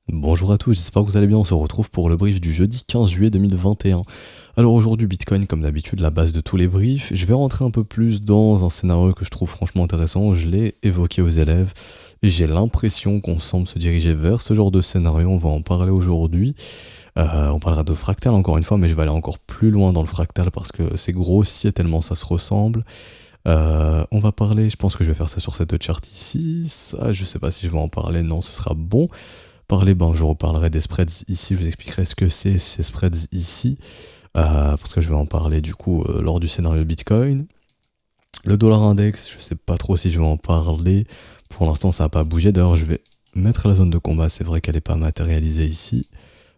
Bonjour à tous, j'espère que vous allez bien, on se retrouve pour le brief du jeudi 15 juillet 2021. Alors aujourd'hui Bitcoin comme d'habitude la base de tous les briefs, je vais rentrer un peu plus dans un scénario que je trouve franchement intéressant, je l'ai évoqué aux élèves et j'ai l'impression qu'on semble se diriger vers ce genre de scénario, on va en parler aujourd'hui. On parlera de fractal encore une fois mais je vais aller encore plus loin dans le fractal parce que c'est grossier tellement ça se ressemble. On va parler, je pense que je vais faire ça sur cette chart ici, ça je sais pas si je vais en parler, non ce sera bon. Je reparlerai des spreads ici, je vous expliquerai ce que c'est ces spreads ici, parce que je vais en parler du coup lors du scénario Bitcoin. Le dollar index, je sais pas trop si je vais en parler, pour l'instant ça n'a pas bougé, d'ailleurs je vais mettre la zone de combat, c'est vrai qu'elle n'est pas matérialisée ici.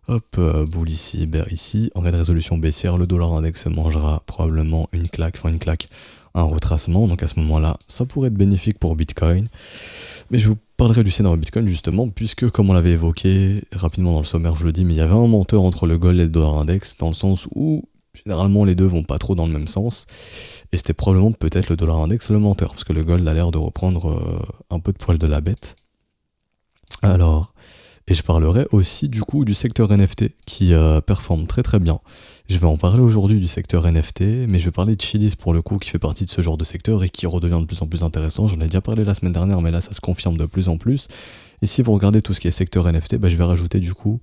Hop, boule ici, bear ici, en cas de résolution baissière, le dollar index mangera probablement un retracement, donc à ce moment-là, ça pourrait être bénéfique pour Bitcoin. Mais je vous parlerai du scénario Bitcoin justement, puisque comme on l'avait évoqué rapidement dans le sommaire, je le dis, mais il y avait un menteur entre le gold et le dollar index, dans le sens où généralement les deux vont pas trop dans le même sens, et c'était probablement peut-être le dollar index le menteur, parce que le gold a l'air de reprendre un peu de poil de la bête. Alors, et je parlerai aussi du coup du secteur NFT qui performe très très bien. Je vais en parler aujourd'hui du secteur NFT, mais je vais parler de Chiliz pour le coup qui fait partie de ce genre de secteur et qui redevient de plus en plus intéressant. J'en ai déjà parlé la semaine dernière, mais là ça se confirme de plus en plus. Et si vous regardez tout ce qui est secteur NFT, je vais rajouter du coup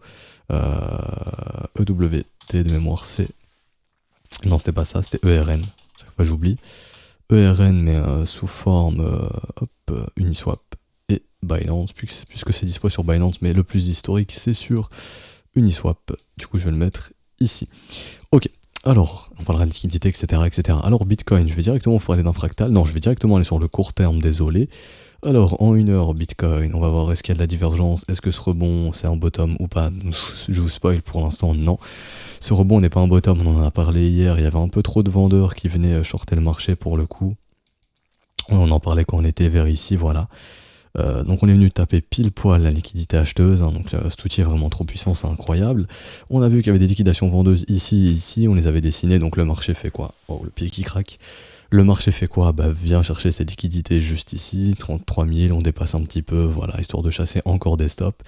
EWT de mémoire C. Non, c'était pas ça, c'était ERN. Chaque fois j'oublie. ERN, mais sous forme Uniswap et Binance, puisque c'est dispo sur Binance, mais le plus historique c'est sur Uniswap. Du coup, je vais le mettre ici. Ok, alors, on parlera de liquidité, etc., etc. Alors, Bitcoin, je vais directement vous parler d'un fractal. Non, je vais directement aller sur le court terme, désolé. Alors, en une heure, Bitcoin, on va voir est-ce qu'il y a de la divergence, est-ce que ce rebond, c'est un bottom ou pas. Je vous spoil pour l'instant, non. Ce rebond n'est pas un bottom, on en a parlé hier, il y avait un peu trop de vendeurs qui venaient shorter le marché pour le coup. On en parlait quand on était vers ici, voilà. Donc on est venu taper pile poil la liquidité acheteuse, hein, donc cet outil est vraiment trop puissant, c'est incroyable. On a vu qu'il y avait des liquidations vendeuses ici et ici, on les avait dessinées, donc le marché fait quoi? Oh, le pied qui craque. Le marché fait quoi? Vient chercher ces liquidités juste ici, 33 000, on dépasse un petit peu, voilà, histoire de chasser encore des stops.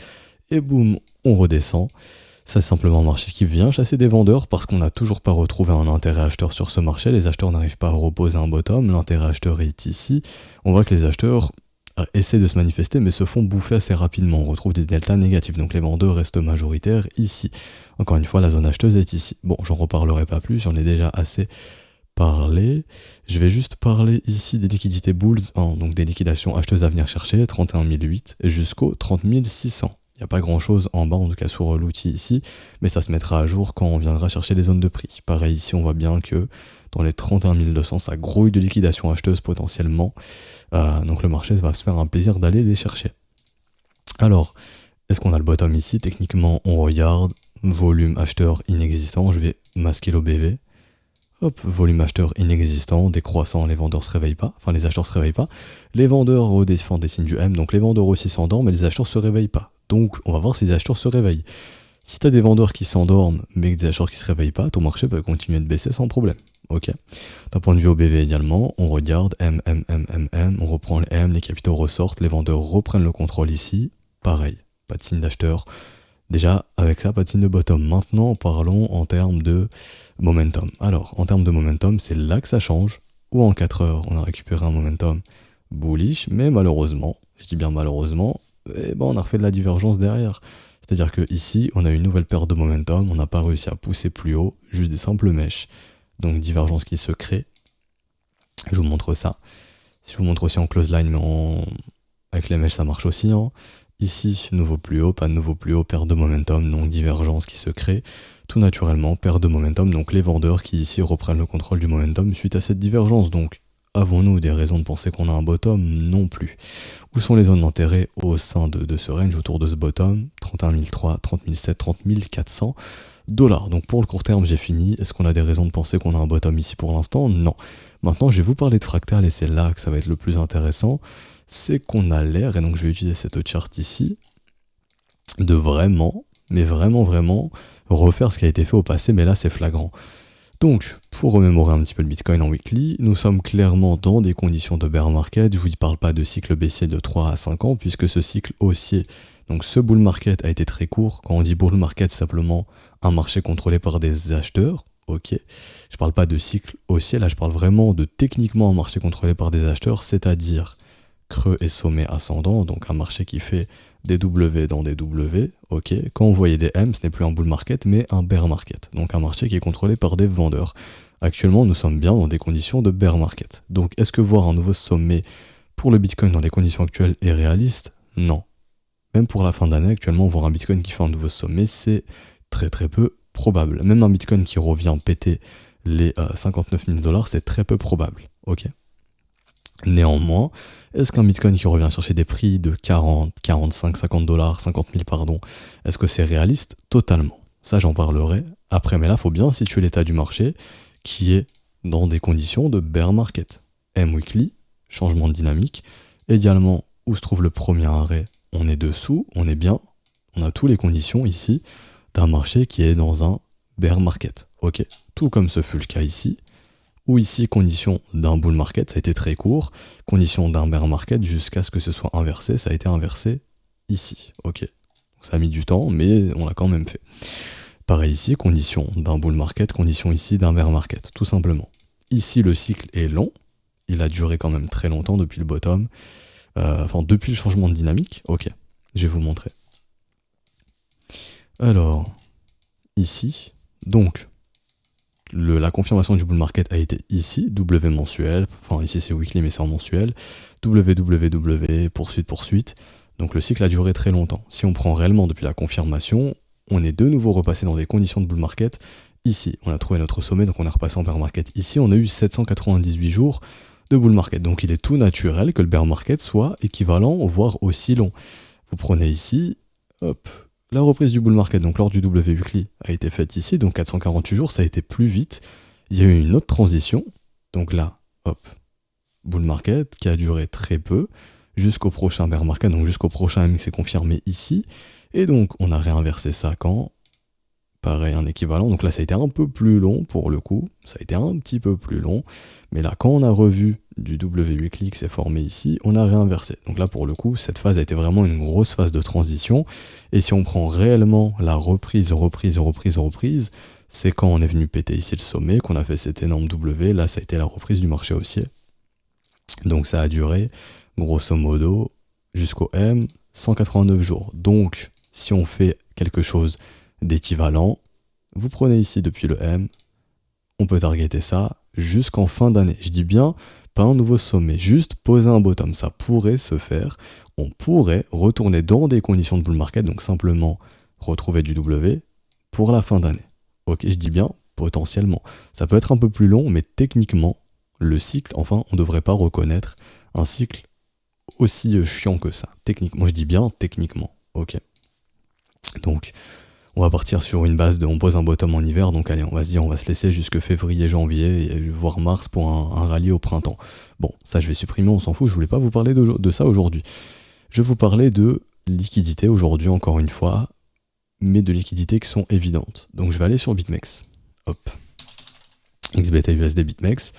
Et boum, on redescend. Ça, c'est simplement un marché qui vient chasser des vendeurs parce qu'on n'a toujours pas retrouvé un intérêt acheteur sur ce marché. Les acheteurs n'arrivent pas à reposer un bottom, l'intérêt acheteur est ici. On voit que les acheteurs essaient de se manifester mais se font bouffer assez rapidement. On retrouve des deltas négatifs, donc les vendeurs restent majoritaires ici. Encore une fois, la zone acheteuse est ici. Bon, j'en reparlerai pas plus, j'en ai déjà assez parlé. Je vais juste parler ici des liquidités bulls, hein, donc des liquidations acheteuses à venir chercher, 31 008 et jusqu'au 30 600. Il n'y a pas grand chose en bas, en tout cas sur l'outil ici, mais ça se mettra à jour quand on viendra chercher les zones de prix. Pareil ici, on voit bien que dans les 31 200, ça grouille de liquidation acheteuse potentiellement. Donc le marché va se faire un plaisir d'aller les chercher. Alors, est-ce qu'on a le bottom ici? Techniquement, on regarde volume acheteur inexistant. Je vais masquer l'OBV. Hop, volume acheteur inexistant, décroissant, les vendeurs se réveillent pas, enfin les acheteurs se réveillent pas. Les vendeurs redescendent des signes du M, donc les vendeurs aussi s'endorment, mais les acheteurs se réveillent pas. Donc on va voir si les acheteurs se réveillent. Si tu as des vendeurs qui s'endorment, mais que des acheteurs qui se réveillent pas, ton marché peut continuer de baisser sans problème. Ok. D'un point de vue OBV également, on regarde M, M, M, M, M, on reprend les M, les capitaux ressortent, les vendeurs reprennent le contrôle ici. Pareil, pas de signe d'acheteur. Déjà, avec ça, pas de signe de bottom. Maintenant, parlons en termes de momentum. Alors, en termes de momentum, c'est là que ça change. Ou en 4 heures, on a récupéré un momentum bullish, mais malheureusement, je dis bien malheureusement, on a refait de la divergence derrière. C'est-à-dire que ici, on a une nouvelle perte de momentum, on n'a pas réussi à pousser plus haut, juste des simples mèches. Donc, divergence qui se crée. Je vous montre ça. Si je vous montre aussi en close line, mais avec les mèches, ça marche aussi, hein. Ici, nouveau plus haut, pas de nouveau plus haut, perte de momentum, donc divergence qui se crée. Tout naturellement, perte de momentum, donc les vendeurs qui ici reprennent le contrôle du momentum suite à cette divergence. Donc, avons-nous des raisons de penser qu'on a un bottom? Non plus. Où sont les zones d'intérêt au sein de ce range, autour de ce bottom? 31 300, 30 700, 30 400 dollars. Donc pour le court terme, j'ai fini. Est-ce qu'on a des raisons de penser qu'on a un bottom ici pour l'instant? Non. Maintenant, je vais vous parler de fractal et c'est là que ça va être le plus intéressant. C'est qu'on a l'air, et donc je vais utiliser cette charte ici, de vraiment, mais vraiment, vraiment, refaire ce qui a été fait au passé, mais là c'est flagrant. Donc, pour remémorer un petit peu le Bitcoin en weekly, nous sommes clairement dans des conditions de bear market. Je ne vous parle pas de cycle baissier de 3 à 5 ans, puisque ce cycle haussier Donc ce bull market a été très court. Quand on dit bull market, c'est simplement un marché contrôlé par des acheteurs. Ok, je parle pas de cycle haussier, là je parle vraiment de techniquement un marché contrôlé par des acheteurs, c'est-à-dire creux et sommet ascendant, donc un marché qui fait des W dans des W, ok. Quand vous voyez des M, ce n'est plus un bull market, mais un bear market, donc un marché qui est contrôlé par des vendeurs. Actuellement, nous sommes bien dans des conditions de bear market. Donc est-ce que voir un nouveau sommet pour le Bitcoin dans les conditions actuelles est réaliste? Non. Même pour la fin d'année, actuellement, voir un Bitcoin qui fait un nouveau sommet, c'est très très peu probable. Même un Bitcoin qui revient péter les 59 000 $, c'est très peu probable. Ok. Néanmoins, est-ce qu'un Bitcoin qui revient chercher des prix de 40, 45, 50 $, 50 000, pardon, est-ce que c'est réaliste? Totalement. Ça, j'en parlerai après. Mais là, il faut bien situer l'état du marché qui est dans des conditions de bear market. M-weekly, changement de dynamique. Idéalement, où se trouve le premier arrêt? On est dessous, on est bien. On a toutes les conditions ici d'un marché qui est dans un bear market. Ok, tout comme ce fut le cas ici, où ici, condition d'un bull market, ça a été très court, condition d'un bear market jusqu'à ce que ce soit inversé, ça a été inversé ici. Ok, ça a mis du temps, mais on l'a quand même fait. Pareil ici, condition d'un bull market, condition ici d'un bear market, tout simplement. Ici, le cycle est long, il a duré quand même très longtemps depuis le bottom, enfin depuis le changement de dynamique. Ok, je vais vous montrer. Alors, ici, donc, la confirmation du bull market a été ici, W mensuel, enfin ici c'est weekly mais c'est en mensuel, WWW, poursuite, donc le cycle a duré très longtemps. Si on prend réellement depuis la confirmation, on est de nouveau repassé dans des conditions de bull market. Ici, on a trouvé notre sommet, donc on est repassé en bear market. Ici, on a eu 798 jours de bull market, donc il est tout naturel que le bear market soit équivalent, voire aussi long. Vous prenez ici, hop, la reprise du bull market, donc lors du W weekly, a été faite ici, donc 448 jours, ça a été plus vite. Il y a eu une autre transition, donc là, hop, bull market qui a duré très peu, jusqu'au prochain bear market, donc jusqu'au prochain M qui s'est confirmé ici, et donc on a réinversé ça quand? Pareil, un équivalent, donc là ça a été un peu plus long pour le coup, ça a été un petit peu plus long, mais là quand on a revu du W weekly qui s'est formé ici, on a réinversé. Donc là pour le coup, cette phase a été vraiment une grosse phase de transition, et si on prend réellement la reprise, c'est quand on est venu péter ici le sommet, qu'on a fait cet énorme W, là ça a été la reprise du marché haussier. Donc ça a duré, grosso modo, jusqu'au M, 189 jours. Donc si on fait quelque chose d'équivalent, vous prenez ici depuis le M, on peut targeter ça jusqu'en fin d'année. Je dis bien, pas un nouveau sommet, juste poser un bottom, ça pourrait se faire. On pourrait retourner dans des conditions de bull market, donc simplement retrouver du W pour la fin d'année. Ok, je dis bien potentiellement. Ça peut être un peu plus long, mais techniquement, le cycle, enfin, on ne devrait pas reconnaître un cycle aussi chiant que ça. Techniquement, je dis bien techniquement. Ok. Donc, on va partir sur une base de on pose un bottom en hiver, donc allez, on va se dire on va se laisser jusque février, janvier, voire mars pour un rallye au printemps. Bon, ça je vais supprimer, on s'en fout, je voulais pas vous parler de ça aujourd'hui. Je vais vous parler de liquidité aujourd'hui encore une fois, mais de liquidités qui sont évidentes. Donc je vais aller sur BitMEX. Hop. XBT USD BitMEX.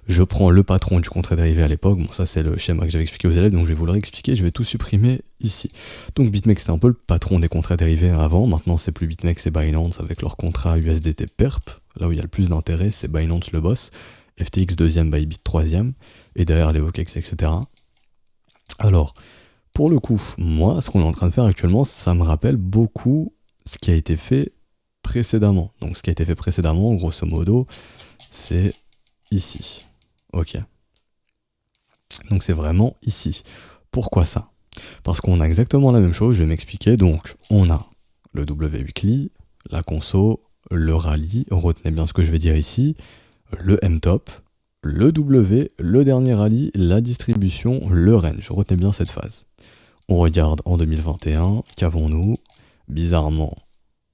Je prends le patron du contrat dérivé à l'époque, bon ça c'est le schéma que j'avais expliqué aux élèves, donc je vais vous le réexpliquer, je vais tout supprimer ici. Donc BitMEX c'était un peu le patron des contrats dérivés avant, maintenant c'est plus BitMEX, c'est Binance avec leur contrat USDT PERP, là où il y a le plus d'intérêt c'est Binance le boss, FTX deuxième, Bybit troisième, et derrière les OKEx, etc. Alors, pour le coup, moi ce qu'on est en train de faire actuellement, ça me rappelle beaucoup ce qui a été fait précédemment. Donc ce qui a été fait précédemment, grosso modo, c'est ici. Ok. Donc c'est vraiment ici. Pourquoi ça? Parce qu'on a exactement la même chose, je vais m'expliquer. Donc on a le W weekly, la conso, le rallye, retenez bien ce que je vais dire ici, le M-top, le W, le dernier rallye, la distribution, le range. Retenez bien cette phase. On regarde en 2021, qu'avons-nous? Bizarrement,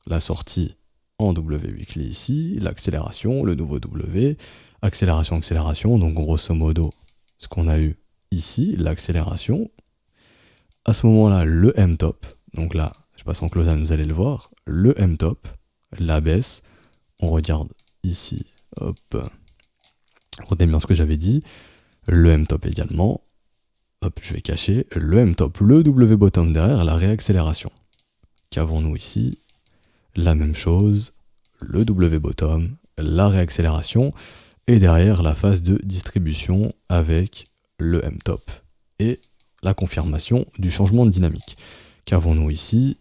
la sortie en W weekly ici, l'accélération, le nouveau W, accélération, donc grosso modo, ce qu'on a eu ici, l'accélération. À ce moment-là, le M-top, donc là, je passe en close, vous allez le voir, le M-top, la baisse, on regarde ici, hop, retenez bien ce que j'avais dit, le M-top également, hop, je vais cacher le M-top, le W-bottom derrière, la réaccélération. Qu'avons-nous ici? La même chose, le W-bottom, la réaccélération, et derrière la phase de distribution avec le M-top et la confirmation du changement de dynamique. Qu'avons-nous ici?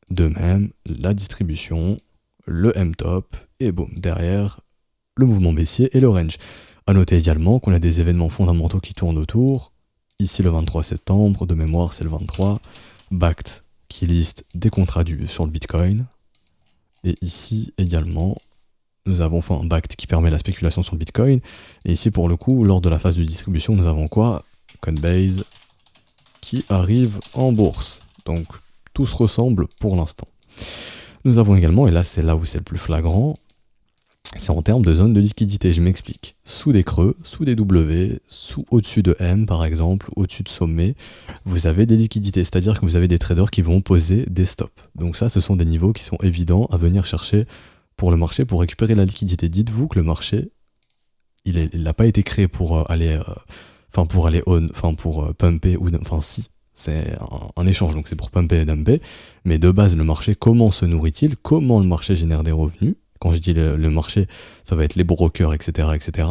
De même, la distribution, le M-top, et boum, derrière, le mouvement baissier et le range. A noter également qu'on a des événements fondamentaux qui tournent autour. Ici, le 23 septembre, de mémoire, c'est le 23. Bakkt qui liste des contrats sur le Bitcoin. Et ici également, nous avons Bakkt qui permet la spéculation sur le Bitcoin. Et ici, pour le coup, lors de la phase de distribution, nous avons quoi? Coinbase qui arrive en bourse. Donc, tout se ressemble pour l'instant. Nous avons également, et là c'est là où c'est le plus flagrant, c'est en termes de zone de liquidité, je m'explique. Sous des creux, sous des W, au-dessus de M par exemple, au-dessus de sommet, vous avez des liquidités, c'est-à-dire que vous avez des traders qui vont poser des stops. Donc ça, ce sont des niveaux qui sont évidents à venir chercher pour le marché, pour récupérer la liquidité. Dites-vous que le marché, il n'a pas été créé pour pour pumper, si, c'est un échange, donc c'est pour pumper et dumper, mais de base, le marché, comment se nourrit-il? Comment le marché génère des revenus? Quand je dis le marché, ça va être les brokers, etc., etc.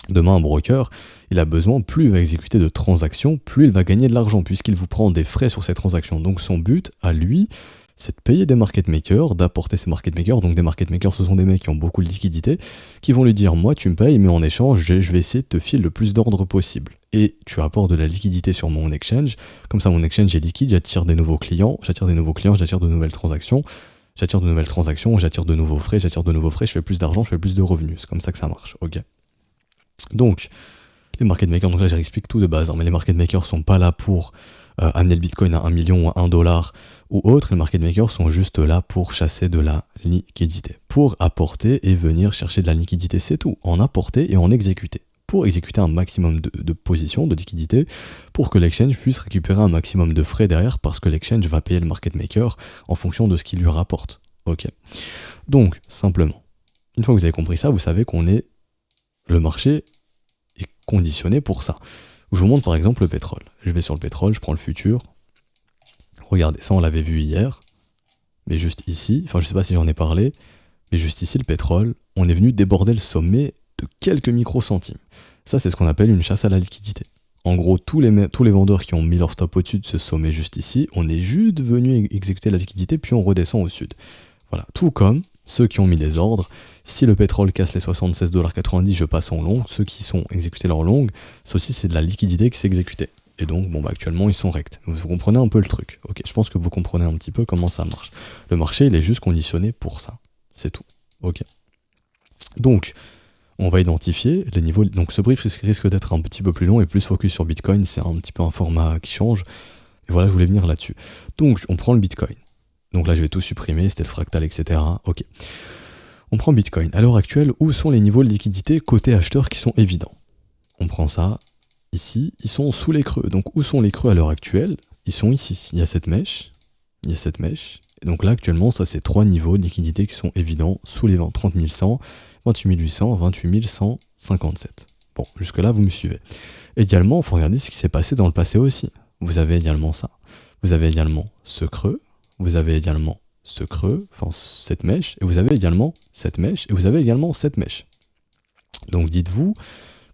Demain, un broker, il a besoin, plus il va exécuter de transactions, plus il va gagner de l'argent, puisqu'il vous prend des frais sur ces transactions. Donc son but, à lui, c'est de payer des market makers, d'apporter ces market makers. Donc des market makers, ce sont des mecs qui ont beaucoup de liquidités, qui vont lui dire, moi tu me payes, mais en échange, je vais essayer de te filer le plus d'ordre possible. Et tu apportes de la liquidité sur mon exchange, comme ça mon exchange est liquide, j'attire des nouveaux clients, j'attire de nouvelles transactions, j'attire de nouveaux frais, je fais plus d'argent, je fais plus de revenus. C'est comme ça que ça marche, ok? Donc, les market makers, donc là j'explique tout de base, mais les market makers sont pas là pour amener le Bitcoin à 1 million ou à 1 dollar ou autre. Les market makers sont juste là pour chasser de la liquidité, pour apporter et venir chercher de la liquidité, c'est tout, en apporter et en exécuter, pour exécuter un maximum de positions, de liquidité, pour que l'exchange puisse récupérer un maximum de frais derrière, parce que l'exchange va payer le market maker en fonction de ce qu'il lui rapporte. Ok. Donc, simplement, une fois que vous avez compris ça, vous savez le marché est conditionné pour ça. Je vous montre par exemple le pétrole. Je vais sur le pétrole, je prends le futur. Regardez, ça on l'avait vu hier, mais juste ici, je sais pas si j'en ai parlé, mais juste ici le pétrole, on est venu déborder le sommet de quelques microcentimes. Ça, c'est ce qu'on appelle une chasse à la liquidité. En gros, tous les vendeurs qui ont mis leur stop au-dessus de ce sommet juste ici, on est juste venu exécuter la liquidité, puis on redescend au sud. Voilà, tout comme ceux qui ont mis des ordres. Si le pétrole casse les 76,90$, je passe en long. Ceux qui sont exécutés leur longue, ça aussi c'est de la liquidité qui s'est exécutée. Et donc, actuellement, ils sont rects. Vous comprenez un peu le truc. Ok, je pense que vous comprenez un petit peu comment ça marche. Le marché, il est juste conditionné pour ça. C'est tout. Ok. Donc, on va identifier les niveaux. Donc, ce brief risque d'être un petit peu plus long et plus focus sur Bitcoin. C'est un petit peu un format qui change. Et voilà, je voulais venir là-dessus. Donc, on prend le Bitcoin. Donc là, je vais tout supprimer. C'était le fractal, etc. Ok. On prend Bitcoin. À l'heure actuelle, où sont les niveaux de liquidité côté acheteur qui sont évidents? On prend ça. Ici, ils sont sous les creux. Donc, où sont les creux à l'heure actuelle? Ils sont ici. Il y a cette mèche. Et donc là, actuellement, ça, c'est 3 niveaux de liquidité qui sont évidents sous les 30 100, 28 800, 28 157. Bon, jusque-là, vous me suivez. Également, il faut regarder ce qui s'est passé dans le passé aussi. Vous avez également ça. Vous avez également ce creux. Vous avez également ce creux, cette mèche. Et vous avez également cette mèche. Et vous avez également cette mèche. Donc, dites-vous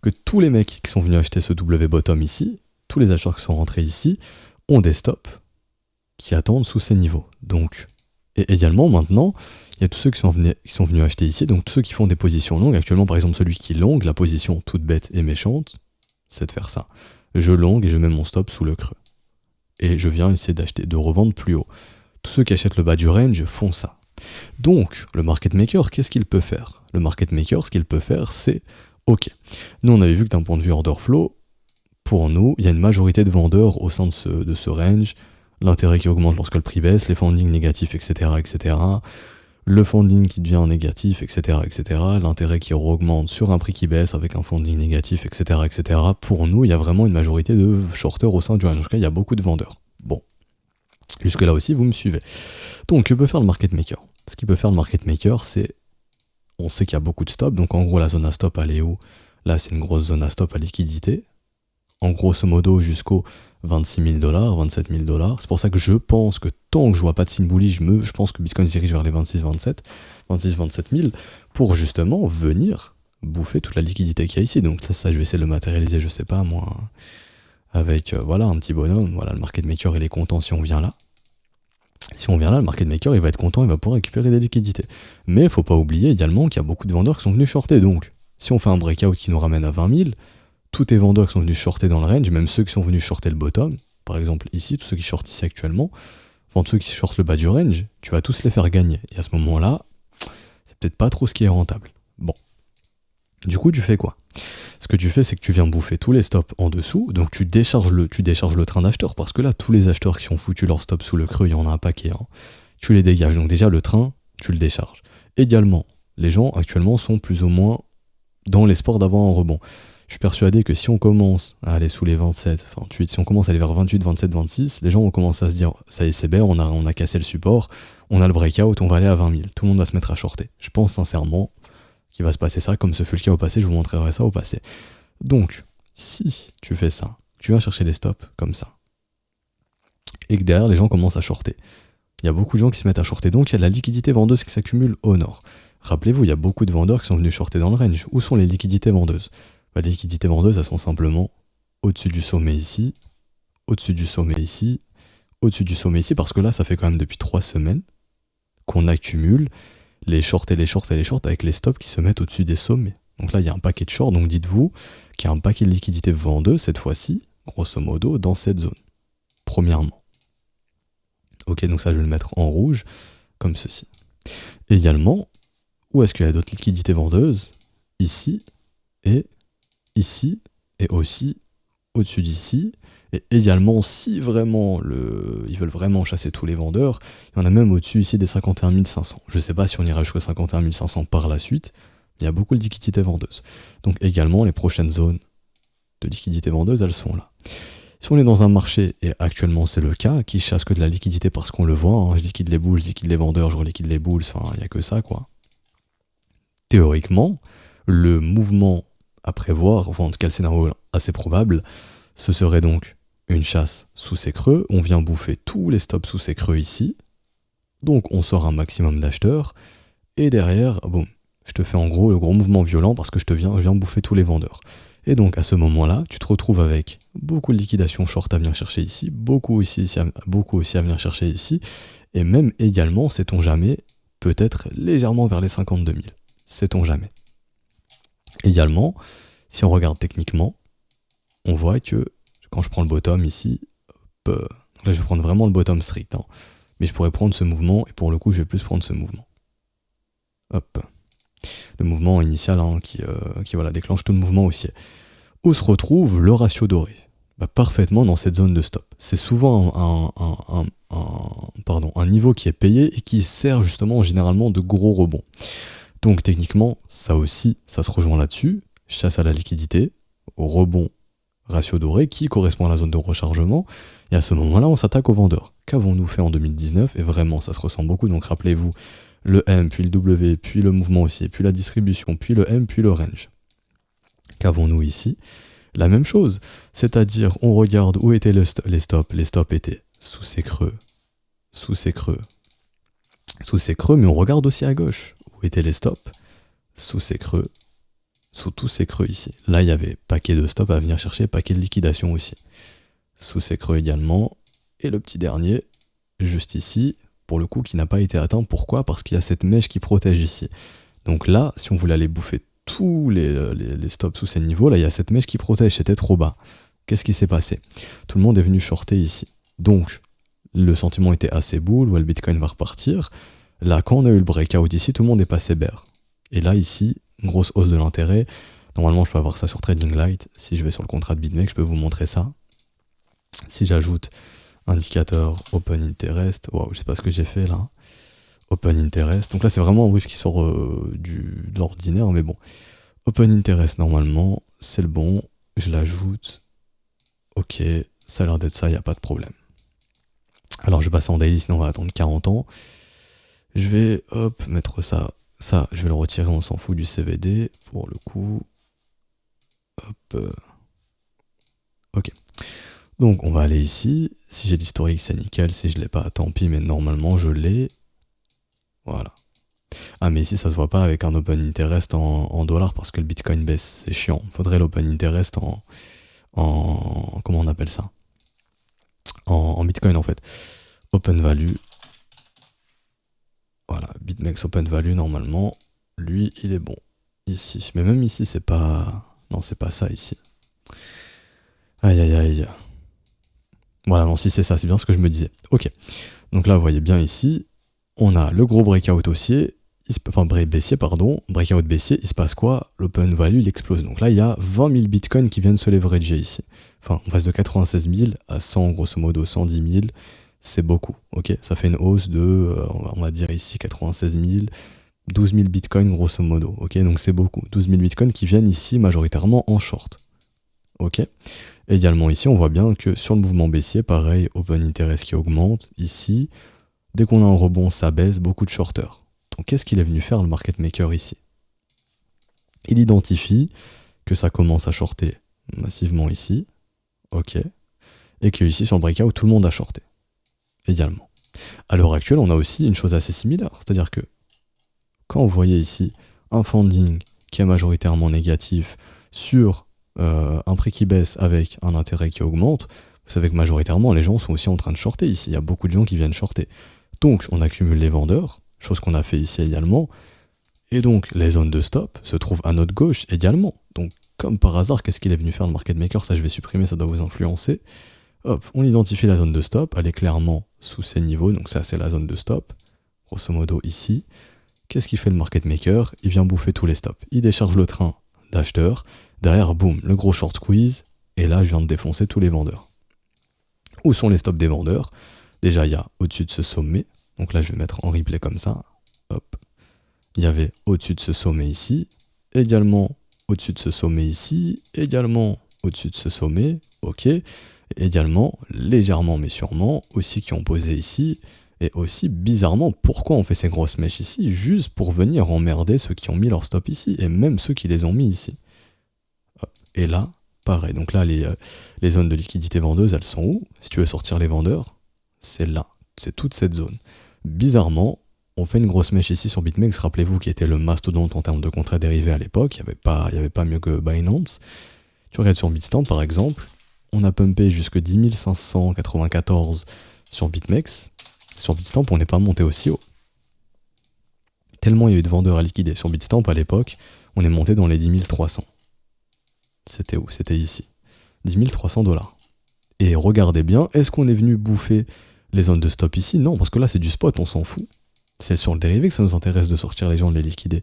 que tous les mecs qui sont venus acheter ce W bottom ici, tous les acheteurs qui sont rentrés ici, ont des stops qui attendent sous ces niveaux. Donc, et également maintenant, il y a tous ceux qui sont venus acheter ici, donc tous ceux qui font des positions longues. Actuellement, par exemple, celui qui longue, la position toute bête et méchante, c'est de faire ça. Je longue et je mets mon stop sous le creux. Et je viens essayer de revendre plus haut. Tous ceux qui achètent le bas du range font ça. Donc, le market maker, qu'est-ce qu'il peut faire? Le market maker, ce qu'il peut faire, c'est ok. Nous, on avait vu que d'un point de vue order flow, pour nous, il y a une majorité de vendeurs au sein de ce range, l'intérêt qui augmente lorsque le prix baisse, les fundings négatifs, etc., etc., le funding qui devient négatif, etc., etc., l'intérêt qui augmente sur un prix qui baisse avec un funding négatif, etc., etc. Pour nous, il y a vraiment une majorité de shorters au sein du range. En tout cas, il y a beaucoup de vendeurs. Bon. Jusque-là aussi, vous me suivez. Donc, que peut faire le market maker? Ce qu'il peut faire le market maker, c'est... On sait qu'il y a beaucoup de stops, donc en gros, la zone à stop, elle est où? Là, c'est une grosse zone à stop à liquidité. en grosso modo jusqu'aux 26 000 $, 27 000 $. C'est pour ça que je pense que tant que je vois pas de signe bullish, je pense que Bitcoin se dirige vers les 26-27 000 pour justement venir bouffer toute la liquidité qu'il y a ici. Donc ça je vais essayer de le matérialiser, je sais pas moi, avec voilà un petit bonhomme. Voilà, le market maker il est content si on vient là. Si on vient là, le market maker il va être content, il va pouvoir récupérer des liquidités. Mais faut pas oublier également qu'il y a beaucoup de vendeurs qui sont venus shorter. Donc si on fait un breakout qui nous ramène à 20 000, tous tes vendeurs qui sont venus shorter dans le range, même ceux qui sont venus shorter le bottom, par exemple ici, tous ceux qui shortent ici actuellement, enfin tous ceux qui shortent le bas du range, tu vas tous les faire gagner. Et à ce moment-là, c'est peut-être pas trop ce qui est rentable. Bon. Du coup, tu fais quoi? Ce que tu fais, c'est que tu viens bouffer tous les stops en dessous, donc tu décharges le train d'acheteurs, parce que là, tous les acheteurs qui ont foutu leur stop sous le creux, il y en a un paquet, hein, tu les dégages. Donc déjà, le train, tu le décharges. Également, les gens actuellement sont plus ou moins dans l'espoir d'avoir un rebond. Je suis persuadé que si on commence à aller sous les 27, 28, si on commence à aller vers 28, 27, 26, les gens vont commencer à se dire ça y est, c'est bien, on a cassé le support, on a le breakout, on va aller à 20 000. Tout le monde va se mettre à shorter. Je pense sincèrement qu'il va se passer ça, comme ce fut le cas au passé, je vous montrerai ça au passé. Donc, si tu fais ça, tu vas chercher les stops comme ça, et que derrière les gens commencent à shorter, il y a beaucoup de gens qui se mettent à shorter, donc il y a de la liquidité vendeuse qui s'accumule au nord. Rappelez-vous, il y a beaucoup de vendeurs qui sont venus shorter dans le range. Où sont les liquidités vendeuses? Les liquidités vendeuses, elles sont simplement au-dessus du sommet ici, au-dessus du sommet ici, au-dessus du sommet ici, parce que là, ça fait quand même depuis 3 semaines qu'on accumule les shorts et les shorts et les shorts avec les stops qui se mettent au-dessus des sommets. Donc là, il y a un paquet de shorts, donc dites-vous qu'il y a un paquet de liquidités vendeuses, cette fois-ci, grosso modo, dans cette zone. Premièrement. Ok, donc ça, je vais le mettre en rouge, comme ceci. Également, où est-ce qu'il y a d'autres liquidités vendeuses? Ici, et ici, et aussi au-dessus d'ici, et également si vraiment ils veulent vraiment chasser tous les vendeurs, il y en a même au-dessus ici des 51 500. Je ne sais pas si on ira jusqu'à 51 500 par la suite, mais il y a beaucoup de liquidités vendeuses. Donc également les prochaines zones de liquidités vendeuses, elles sont là. Si on est dans un marché, et actuellement c'est le cas, qui chasse que de la liquidité parce qu'on le voit, hein, je liquide les bulls, je liquide les vendeurs, je reliquide les bulls, enfin il n'y a que ça quoi. Théoriquement, le mouvement à prévoir, enfin en tout cas le scénario assez probable, ce serait donc une chasse sous ces creux, on vient bouffer tous les stops sous ces creux ici, donc on sort un maximum d'acheteurs, et derrière, bon, je te fais en gros le gros mouvement violent parce que je viens bouffer tous les vendeurs. Et donc à ce moment-là, tu te retrouves avec beaucoup de liquidations short à venir chercher ici, beaucoup aussi à venir chercher ici, et même également, sait-on jamais, peut-être légèrement vers les 52 000. Sait-on jamais. Également, si on regarde techniquement, on voit que quand je prends le bottom ici, donc là je vais prendre vraiment le bottom strict, hein, mais je pourrais prendre ce mouvement, et pour le coup je vais plus prendre ce mouvement. Hop. Le mouvement initial hein, qui voilà, déclenche tout le mouvement haussier. Où se retrouve le ratio doré? Parfaitement dans cette zone de stop. C'est souvent un niveau qui est payé et qui sert justement généralement de gros rebonds. Donc techniquement, ça aussi, ça se rejoint là-dessus. Chasse à la liquidité, au rebond ratio doré qui correspond à la zone de rechargement. Et à ce moment-là, on s'attaque aux vendeurs. Qu'avons-nous fait en 2019? Et vraiment, ça se ressent beaucoup. Donc rappelez-vous, le M, puis le W, puis le mouvement haussier, puis la distribution, puis le M, puis le range. Qu'avons-nous ici? La même chose. C'est-à-dire, on regarde où étaient les stops. Les stops étaient sous ces creux, sous ces creux, sous ces creux, mais on regarde aussi à gauche. Où étaient les stops? Sous ces creux, sous tous ces creux ici. Là, il y avait paquet de stops à venir chercher, paquet de liquidation aussi. Sous ces creux également. Et le petit dernier, juste ici, pour le coup, qui n'a pas été atteint. Pourquoi? Parce qu'il y a cette mèche qui protège ici. Donc là, si on voulait aller bouffer tous les stops sous ces niveaux, là, il y a cette mèche qui protège, c'était trop bas. Qu'est-ce qui s'est passé? Tout le monde est venu shorter ici. Donc, le sentiment était assez bull, où le Bitcoin va repartir. Là, quand on a eu le breakout ici, tout le monde est passé bear. Et là, ici, une grosse hausse de l'intérêt. Normalement, je peux avoir ça sur Trading Light. Si je vais sur le contrat de BitMEX, je peux vous montrer ça. Si j'ajoute indicateur Open Interest, waouh, je sais pas ce que j'ai fait là. Open Interest. Donc là, c'est vraiment un brief qui sort de l'ordinaire, mais bon. Open Interest, normalement, c'est le bon. Je l'ajoute. Ok, ça a l'air d'être ça, il n'y a pas de problème. Alors, je vais passer en daily, sinon on va attendre 40 ans. Je vais, hop, mettre ça. Ça, je vais le retirer, on s'en fout du CVD, pour le coup. Hop. Donc on va aller ici, si j'ai l'historique c'est nickel, si je l'ai pas tant pis, mais normalement je l'ai. Voilà. Ah mais ici ça se voit pas avec un open interest en dollars parce que le bitcoin baisse, c'est chiant. Faudrait l'open interest en comment on appelle ça, en bitcoin en fait. Open value, voilà, BitMEX open value normalement, lui il est bon. Ici, mais même ici c'est pas... Non c'est pas ça ici. Aïe aïe aïe. Voilà, non si c'est ça, c'est bien ce que je me disais. Ok, donc là vous voyez bien ici, on a le gros breakout haussier, enfin baissier pardon, breakout baissier, il se passe quoi? L'open value il explose. Donc là il y a 20 000 bitcoins qui viennent se leverager ici. Enfin on passe de 96 000 à 100 grosso modo, 110 000, c'est beaucoup, ok? Ça fait une hausse de, on va dire ici 96 000, 12 000 bitcoins grosso modo, ok? Donc c'est beaucoup, 12 000 bitcoins qui viennent ici majoritairement en short, ok? Et également ici on voit bien que sur le mouvement baissier, pareil, open interest qui augmente, ici, dès qu'on a un rebond ça baisse, beaucoup de shorters. Donc qu'est-ce qu'il est venu faire le market maker ici? Il identifie que ça commence à shorter massivement ici, ok, et que ici sur le breakout tout le monde a shorté, également. À l'heure actuelle on a aussi une chose assez similaire, c'est-à-dire que quand vous voyez ici un funding qui est majoritairement négatif sur un prix qui baisse avec un intérêt qui augmente, vous savez que majoritairement les gens sont aussi en train de shorter ici, il y a beaucoup de gens qui viennent shorter. Donc on accumule les vendeurs, chose qu'on a fait ici également, et donc les zones de stop se trouvent à notre gauche également. Donc comme par hasard, qu'est-ce qu'il est venu faire le market maker? Ça je vais supprimer, ça doit vous influencer. Hop, on identifie la zone de stop, elle est clairement sous ces niveaux, donc ça c'est la zone de stop, grosso modo ici. Qu'est-ce qu'il fait le market maker? Il vient bouffer tous les stops. Il décharge le train d'acheteurs, derrière boum, le gros short squeeze, et là je viens de défoncer tous les vendeurs. Où sont les stops des vendeurs? Déjà il y a au-dessus de ce sommet, donc là je vais mettre en replay comme ça, hop. Il y avait au-dessus de ce sommet ici, également au-dessus de ce sommet ici, également au-dessus de ce sommet, ok, et également, légèrement mais sûrement, aussi qui ont posé ici, et aussi bizarrement, pourquoi on fait ces grosses mèches ici? Juste pour venir emmerder ceux qui ont mis leur stop ici, et même ceux qui les ont mis ici. Et là, pareil, donc là les zones de liquidité vendeuse, elles sont où? Si tu veux sortir les vendeurs, c'est là, c'est toute cette zone. Bizarrement, on fait une grosse mèche ici sur BitMEX, rappelez-vous qui était le mastodonte en termes de contrats dérivés à l'époque, il n'y avait pas mieux que Binance. Tu regardes sur Bitstamp par exemple, on a pumpé jusque 10 594 sur BitMEX, sur Bitstamp on n'est pas monté aussi haut. Tellement il y a eu de vendeurs à liquider. Sur Bitstamp à l'époque, on est monté dans les 10 300. C'était où? C'était ici. 10 300 $. Et regardez bien, est-ce qu'on est venu bouffer les zones de stop ici? Non, parce que là c'est du spot, on s'en fout. C'est sur le dérivé que ça nous intéresse de sortir les gens, de les liquider.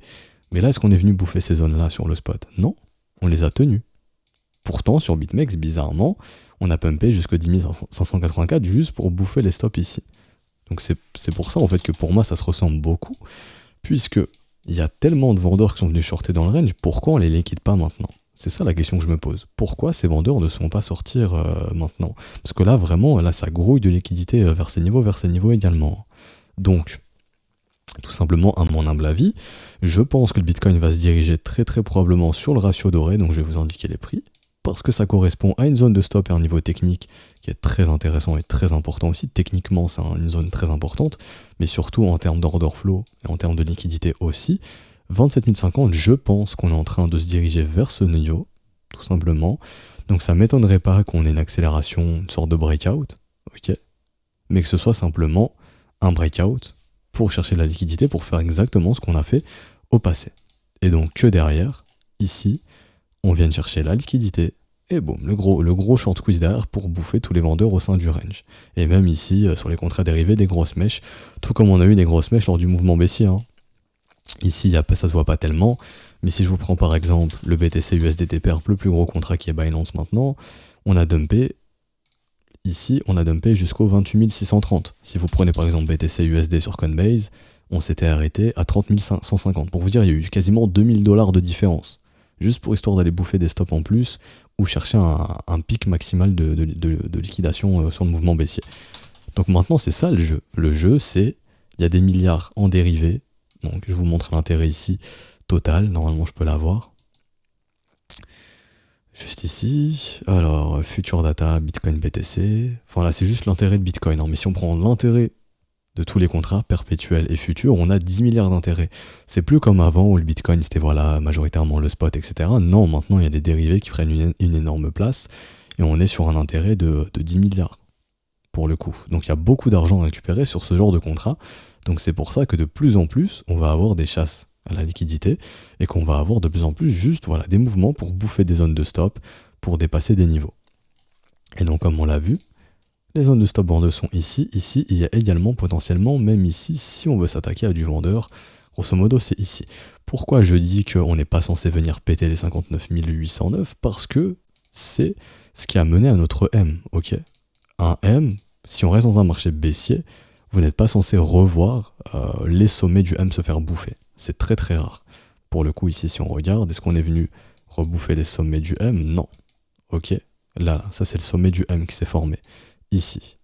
Mais là, est-ce qu'on est venu bouffer ces zones-là sur le spot? Non, on les a tenues. Pourtant, sur BitMEX, bizarrement, on a pumpé jusque 10 584 juste pour bouffer les stops ici. Donc c'est pour ça, en fait, que pour moi, ça se ressemble beaucoup, puisque il y a tellement de vendeurs qui sont venus shorter dans le range, pourquoi on les liquide pas maintenant? C'est ça la question que je me pose. Pourquoi ces vendeurs ne se font pas sortir maintenant? Parce que là, vraiment, là, ça grouille de liquidité vers ces niveaux également. Donc, tout simplement, à mon humble avis, je pense que le Bitcoin va se diriger très très probablement sur le ratio doré, donc je vais vous indiquer les prix, parce que ça correspond à une zone de stop et un niveau technique qui est très intéressant et très important aussi. Techniquement, c'est une zone très importante, mais surtout en termes d'order flow et en termes de liquidité aussi. 27 050, je pense qu'on est en train de se diriger vers ce niveau, tout simplement. Donc ça m'étonnerait pas qu'on ait une accélération, une sorte de breakout, ok, mais que ce soit simplement un breakout pour chercher de la liquidité, pour faire exactement ce qu'on a fait au passé. Et donc que derrière, ici, on vient chercher la liquidité, et boum, le gros short squeeze derrière pour bouffer tous les vendeurs au sein du range. Et même ici, sur les contrats dérivés, des grosses mèches, tout comme on a eu des grosses mèches lors du mouvement baissier. Hein. Ici, ça se voit pas tellement, mais si je vous prends par exemple le BTC USDT perf, le plus gros contrat qui est Binance maintenant, on a dumpé. Ici, on a dumpé jusqu'au 28 630. Si vous prenez par exemple BTC USD sur Coinbase, on s'était arrêté à 30 150. Pour vous dire, il y a eu quasiment 2000 $ de différence. Juste pour histoire d'aller bouffer des stops en plus ou chercher un pic maximal de liquidation sur le mouvement baissier. Donc maintenant, c'est ça le jeu. Le jeu, c'est, il y a des milliards en dérivés. Donc je vous montre l'intérêt ici, total. Normalement, je peux l'avoir. Juste ici, alors, Future Data, Bitcoin BTC, voilà, c'est juste l'intérêt de Bitcoin, hein. Mais si on prend l'intérêt de tous les contrats perpétuels et futurs, on a 10 milliards d'intérêts. C'est plus comme avant où le Bitcoin c'était voilà, majoritairement le spot, etc. Non, maintenant il y a des dérivés qui prennent une énorme place et on est sur un intérêt de 10 milliards pour le coup. Donc il y a beaucoup d'argent à récupérer sur ce genre de contrat. Donc c'est pour ça que de plus en plus, on va avoir des chasses à la liquidité et qu'on va avoir de plus en plus juste voilà, des mouvements pour bouffer des zones de stop, pour dépasser des niveaux. Et donc comme on l'a vu, les zones de stop vendeur sont ici, ici, il y a également potentiellement, même ici, si on veut s'attaquer à du vendeur, grosso modo c'est ici. Pourquoi je dis qu'on n'est pas censé venir péter les 59 809? Parce que c'est ce qui a mené à notre M, ok? Un M, si on reste dans un marché baissier, vous n'êtes pas censé revoir les sommets du M se faire bouffer. C'est très très rare. Pour le coup ici, si on regarde, est-ce qu'on est venu rebouffer les sommets du M? Non. Ok? Là, ça c'est le sommet du M qui s'est formé. Ici.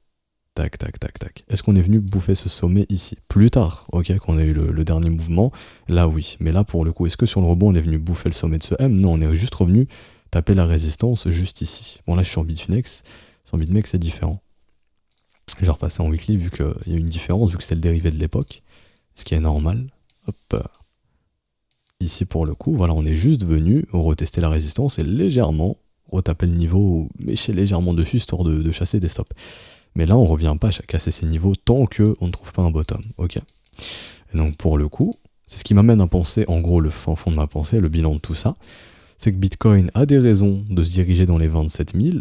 Tac, tac, tac, tac. Est-ce qu'on est venu bouffer ce sommet ici? Plus tard, ok, quand on a eu le dernier mouvement, là oui. Mais là, pour le coup, est-ce que sur le rebond, on est venu bouffer le sommet de ce M? Non, on est juste revenu taper la résistance juste ici. Bon, là, je suis en Bitfinex. Sur BitMEX, c'est différent. Je vais repasser en weekly, vu qu'il y a une différence, vu que c'est le dérivé de l'époque. Ce qui est normal. Hop. Ici, pour le coup, voilà, on est juste venu retester la résistance et légèrement retaper le niveau, ou mécher légèrement dessus, histoire de chasser des stops. Mais là, on revient pas à casser ces niveaux tant qu'on ne trouve pas un bottom, ok? Et donc, pour le coup, c'est ce qui m'amène à penser, en gros, le fond de ma pensée, le bilan de tout ça, c'est que Bitcoin a des raisons de se diriger dans les 27 000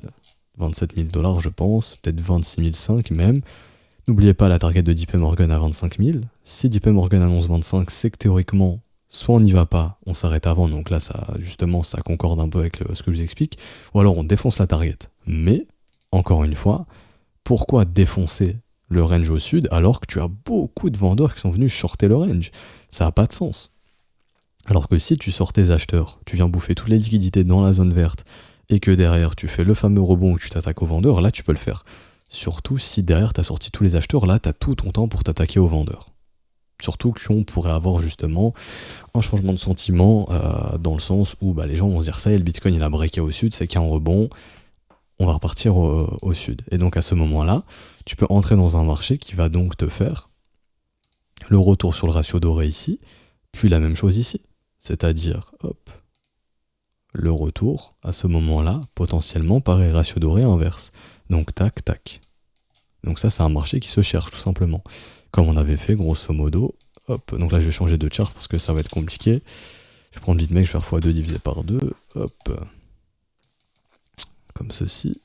$, je pense, peut-être 26 500 même. N'oubliez pas la target de JP Morgan à 25 000. Si JP Morgan annonce 25, c'est que théoriquement, soit on n'y va pas, on s'arrête avant, donc là, ça, justement, ça concorde un peu avec ce que je vous explique, ou alors on défonce la target. Mais, encore une fois, pourquoi défoncer le range au sud alors que tu as beaucoup de vendeurs qui sont venus shorter le range? Ça n'a pas de sens. Alors que si tu sors tes acheteurs, tu viens bouffer toutes les liquidités dans la zone verte, et que derrière tu fais le fameux rebond où tu t'attaques aux vendeurs, là tu peux le faire. Surtout si derrière tu as sorti tous les acheteurs, là tu as tout ton temps pour t'attaquer aux vendeurs. Surtout qu'on pourrait avoir justement un changement de sentiment dans le sens où les gens vont se dire ça y est, le Bitcoin il a breaké au sud, c'est qu'il y a un rebond, on va repartir au sud. Et donc à ce moment-là, tu peux entrer dans un marché qui va donc te faire le retour sur le ratio doré ici, puis la même chose ici. C'est-à-dire, hop, le retour, à ce moment-là, potentiellement pareil, ratio doré inverse. Donc tac, tac. Donc ça, c'est un marché qui se cherche, tout simplement. Comme on avait fait, grosso modo, hop, donc là je vais changer de chart parce que ça va être compliqué. Je vais prendre BitMEX, je vais faire x2 divisé par 2, hop, comme ceci.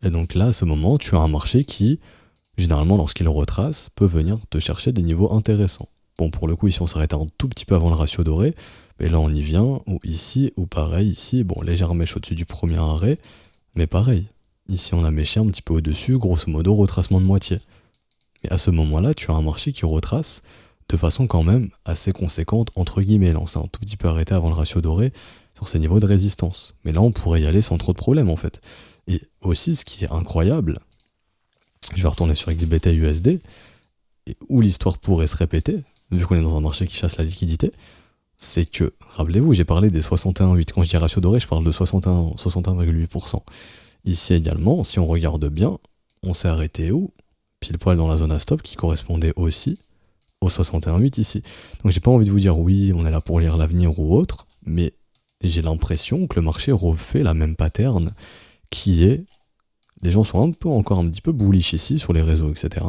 Et donc là, à ce moment, tu as un marché qui, généralement, lorsqu'il retrace, peut venir te chercher des niveaux intéressants. Bon, pour le coup, ici, on s'arrête un tout petit peu avant le ratio doré, mais là, on y vient, ou ici, ou pareil, ici, bon, légère mèche au-dessus du premier arrêt, mais pareil. Ici, on a méché un petit peu au-dessus, grosso modo, retracement de moitié. Mais à ce moment-là, tu as un marché qui retrace de façon quand même assez conséquente, entre guillemets. Là, on s'est un tout petit peu arrêté avant le ratio doré sur ces niveaux de résistance. Mais là, on pourrait y aller sans trop de problèmes, en fait. Et aussi, ce qui est incroyable, je vais retourner sur XBT USD, où l'histoire pourrait se répéter, vu qu'on est dans un marché qui chasse la liquidité, c'est que, rappelez-vous, j'ai parlé des 61,8. Quand je dis ratio doré, je parle de 61,8%. Ici également, si on regarde bien, on s'est arrêté où? Pile poil dans la zone à stop qui correspondait aussi au 61,8 ici. Donc j'ai pas envie de vous dire oui, on est là pour lire l'avenir ou autre, mais j'ai l'impression que le marché refait la même pattern qui est, les gens sont encore un petit peu bullish ici sur les réseaux, etc.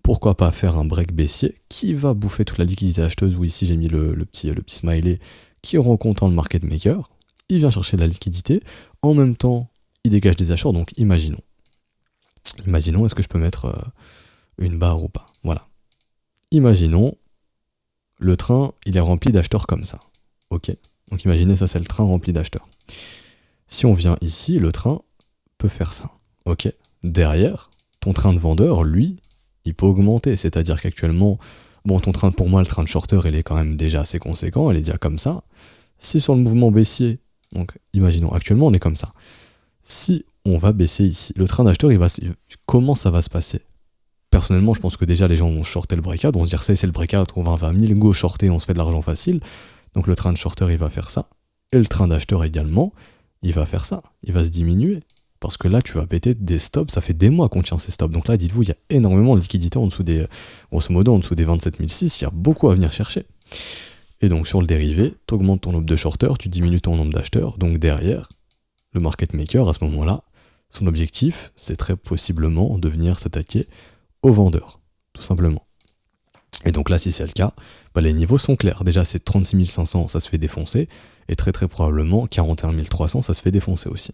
Pourquoi pas faire un break baissier qui va bouffer toute la liquidité acheteuse, où ici j'ai mis le petit smiley qui rend compte dans le market maker, il vient chercher de la liquidité, en même temps il dégage des acheteurs, donc imaginons, est-ce que je peux mettre une barre ou pas? Voilà. Imaginons, le train, il est rempli d'acheteurs comme ça. Ok? Donc imaginez, ça c'est le train rempli d'acheteurs. Si on vient ici, le train peut faire ça. Ok? Derrière, ton train de vendeur, lui, il peut augmenter. C'est-à-dire qu'actuellement, bon, ton train, pour moi, le train de shorter, il est quand même déjà assez conséquent, il est déjà comme ça. Si sur le mouvement baissier, donc imaginons, actuellement on est comme ça. Si on va baisser ici, le train d'acheteur, comment ça va se passer? Personnellement, je pense que déjà les gens vont shorter le breakout, on se dire ça c'est le breakout, on va 20 000 go shorter, on se fait de l'argent facile. Donc le train de shorter, il va faire ça. Et le train d'acheteur également, il va faire ça, il va se diminuer. Parce que là, tu vas péter des stops, ça fait des mois qu'on tient ces stops. Donc là, dites-vous, il y a énormément de liquidités en dessous des, grosso modo, en dessous des 27 006, il y a beaucoup à venir chercher. Et donc sur le dérivé, tu augmentes ton nombre de shorters, tu diminues ton nombre d'acheteurs, donc derrière, le market maker, à ce moment-là, son objectif, c'est très possiblement de venir s'attaquer aux vendeurs, tout simplement. Et donc là, si c'est le cas, les niveaux sont clairs. Déjà, c'est 36 500, ça se fait défoncer, et très très probablement 41 300, ça se fait défoncer aussi.